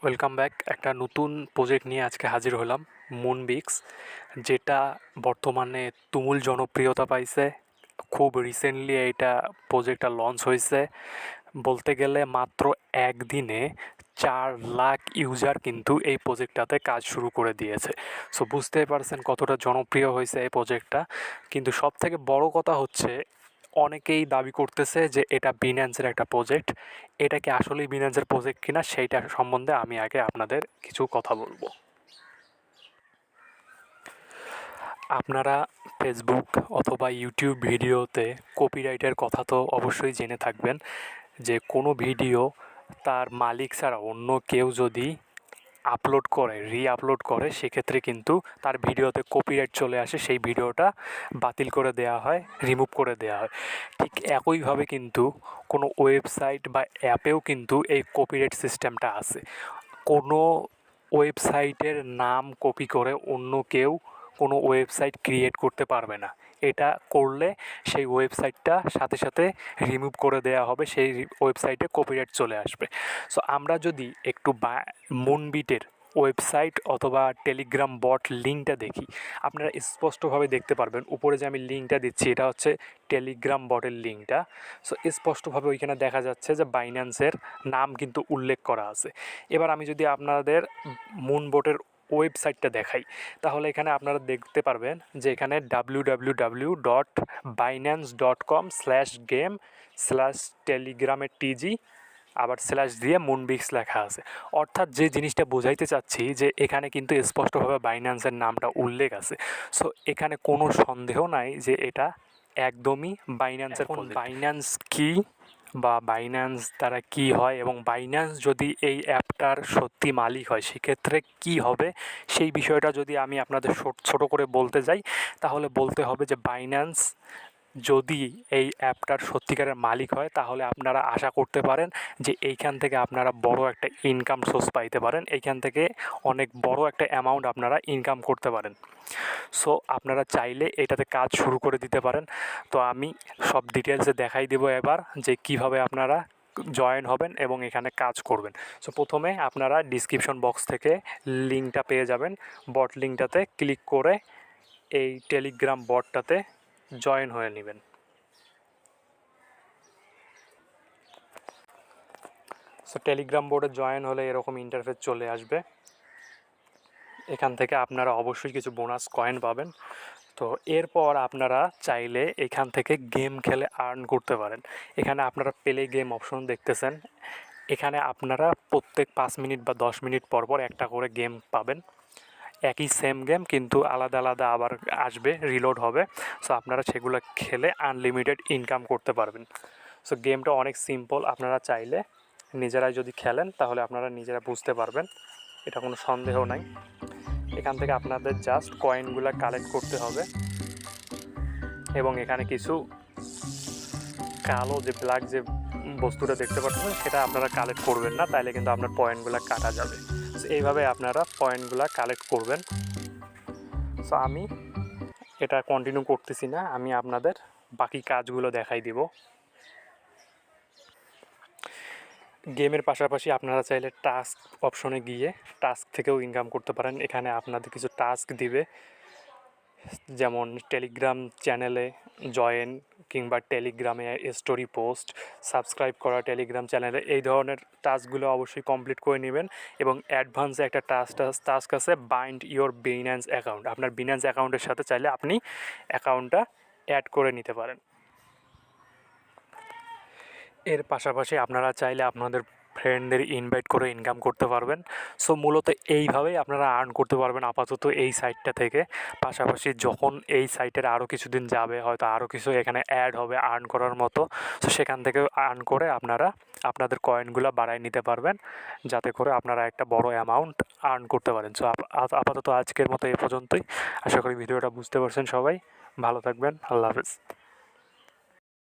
Welcome back. একটা নতুন project নিয়ে আজকে হাজির হলাম, মুনবিক্স, যেটা বর্তমানে তুমুল জনপ্রিয়তা পাইছে। খুব রিসেন্টলি এইটা প্রজেক্টটা লঞ্চ হয়েছে। বলতে গেলে মাত্র একদিনে 4 লাখ ইউজার কিন্তু এই প্রজেক্টটাতে কাজ শুরু করে দিয়েছে। সো বুঝতেই পারছেন কতটা জনপ্রিয় হয়েছে এই প্রজেক্টটা। কিন্তু সবথেকে বড় কথা হচ্ছে, অনেকেই দাবি করতেছে যে এটা বিন্যান্সের একটা প্রজেক্ট। এটা কি আসলেই বিন্যান্সের প্রজেক্ট কিনা সেইটা সম্বন্ধে আমি আগে আপনাদের কিছু কথা বলবো। আপনারা ফেসবুক অথবা ইউটিউব ভিডিওতে কপিরাইটের কথা তো অবশ্যই জেনে থাকবেন, যে কোনো ভিডিও তার মালিক ছাড়া অন্য কেউ যদি আপলোড করে, আপলোড করে, সেক্ষেত্রে কিন্তু তার ভিডিওতে কপিরাইট চলে আসে, সেই ভিডিওটা বাতিল করে দেওয়া হয়, রিমুভ করে দেওয়া হয়। ঠিক একইভাবে কিন্তু কোনো ওয়েবসাইট বা অ্যাপেও কিন্তু এই কপিরাইট সিস্টেমটা আছে। কোনো ওয়েবসাইটের নাম কপি করে অন্য কেউ কোনো ওয়েবসাইট ক্রিয়েট করতে পারবে না। এটা করলে সেই ওয়েবসাইটটা সাথে সাথে রিমুভ করে দেওয়া হবে, সেই ওয়েবসাইটে কপিরাইট চলে আসবে। সো আমরা যদি একটু মুনবিটের ওয়েবসাইট অথবা টেলিগ্রাম বট লিঙ্কটা দেখি, আপনারা স্পষ্টভাবে দেখতে পারবেন। উপরে যে আমি লিঙ্কটা দিচ্ছি এটা হচ্ছে টেলিগ্রাম বটের লিঙ্কটা। সো স্পষ্টভাবে ওইখানে দেখা যাচ্ছে যে বাইন্যান্সের নাম কিন্তু উল্লেখ করা আছে। এবার আমি যদি আপনাদের মুনবোটের ওয়েবসাইটটা দেখাই, তাহলে এখানে আপনারা দেখতে পারবেন যে এখানে www.binance.com/game/telegram আবার স্ল্যাশ দিয়ে মুনবিক্স লেখা আছে। অর্থাৎ যে জিনিসটা বোঝাইতে চাচ্ছি, যে এখানে কিন্তু স্পষ্টভাবে বাইন্যান্সের নামটা উল্লেখ আছে। সো এখানে কোনো সন্দেহ নাই যে এটা একদমই বাইন্যান্সের প্রজেক্ট। বাইন্যান্স কী বা বাইন্যান্স দ্বারা কী হয়, এবং বাইন্যান্স যদি এই অ্যাপটার সত্যি মালিক হয় সেক্ষেত্রে কী হবে, সেই বিষয়টা যদি আমি আপনাদের ছোট করে বলতে যাই, তাহলে বলতে হবে যে বাইন্যান্স যদি এই অ্যাপটার সত্যিকারের মালিক হয়, তাহলে আপনারা আশা করতে পারেন যে এইখান থেকে আপনারা বড় একটা ইনকাম সোর্স পাইতে পারেন, এইখান থেকে অনেক বড় একটা অ্যামাউন্ট আপনারা ইনকাম করতে পারেন। সো আপনারা চাইলে এটাতে কাজ শুরু করে দিতে পারেন। তো আমি সব ডিটেলসে দেখাই দেবো এবার, যে কিভাবে আপনারা জয়েন হবেন এবং এখানে কাজ করবেন। সো প্রথমে আপনারা ডিসক্রিপশন বক্স থেকে লিঙ্কটা পেয়ে যাবেন। বট লিঙ্কটাতে ক্লিক করে এই টেলিগ্রাম বটটাতে জয়েন হয়ে নেবেন। সো টেলিগ্রাম বোর্ডে জয়েন হলে এরকম ইন্টারফেস চলে আসবে। এখান থেকে আপনারা অবশ্যই কিছু বোনাস কয়েন পাবেন। তো এরপর আপনারা চাইলে এখান থেকে গেম খেলে আর্ন করতে পারেন। এখানে আপনারা প্লে গেম অপশন দেখতেছেন। এখানে আপনারা প্রত্যেক 5 মিনিট বা 10 মিনিট পর পর একটা করে গেম পাবেন। একই সেম গেম কিন্তু আলাদা আলাদা আবার আসবে, রিলোড হবে। সো আপনারা সেগুলো খেলে আনলিমিটেড ইনকাম করতে পারবেন। সো গেমটা অনেক সিম্পল, আপনারা চাইলে নিজেরাই যদি খেলেন তাহলে আপনারা নিজেরা বুঝতে পারবেন, এটা কোনো সন্দেহ নাই। এখান থেকে আপনাদের জাস্ট কয়েনগুলো কালেক্ট করতে হবে, এবং এখানে কিছু কালো যে ব্ল্যাক যে বস্তুটা দেখতে পাচ্ছেন সেটা আপনারা কালেক্ট করবেন না, তাইলে কিন্তু আপনার পয়েন্টগুলো কাটা যাবে। সো এইভাবে আপনারা পয়েন্টগুলো কালেক্ট করবেন। সো আমি এটা কন্টিনিউ করতেছি না, আমি আপনাদের বাকি কাজগুলো দেখাই দিব। গেমের পাশাপাশি আপনারা চাইলে টাস্ক অপশনে গিয়ে টাস্ক থেকেও ইনকাম করতে পারেন। এখানে আপনাদের কিছু টাস্ক দিবে, যেমন টেলিগ্রাম চ্যানেলে জয়েন, কিংবা টেলিগ্রামে স্টোরি পোস্ট, সাবস্ক্রাইব করা টেলিগ্রাম চ্যানেলে, এই ধরনের টাস্কগুলো অবশ্যই কমপ্লিট করে নেবেন। এবং অ্যাডভান্সে একটা টাস্ক আছে, বাইন্ড ইওর বিনান্স অ্যাকাউন্ট। আপনার বিনান্স অ্যাকাউন্টের সাথে চাইলে আপনি অ্যাকাউন্টটা অ্যাড করে নিতে পারেন। এর পাশাপাশি আপনারা চাইলে আপনাদের ফ্রেন্ডদের ইনভাইট করে ইনকাম করতে পারবেন। সো মূলত এইভাবেই আপনারা আর্ন করতে পারবেন আপাতত এই সাইটটা থেকে। পাশাপাশি যখন এই সাইটের আরও কিছুদিন যাবে, হয়তো আরও কিছু এখানে অ্যাড হবে আর্ন করার মতো, সো সেখান থেকে আর্ন করে আপনারা আপনাদের কয়েনগুলো বাড়ায় নিতে পারবেন, যাতে করে আপনারা একটা বড় অ্যামাউন্ট আর্ন করতে পারেন। সো আপাতত আজকের মতো এ পর্যন্তই। আশা করি ভিডিওটা বুঝতে পারছেন সবাই। ভালো থাকবেন। আল্লাহ হাফেজ।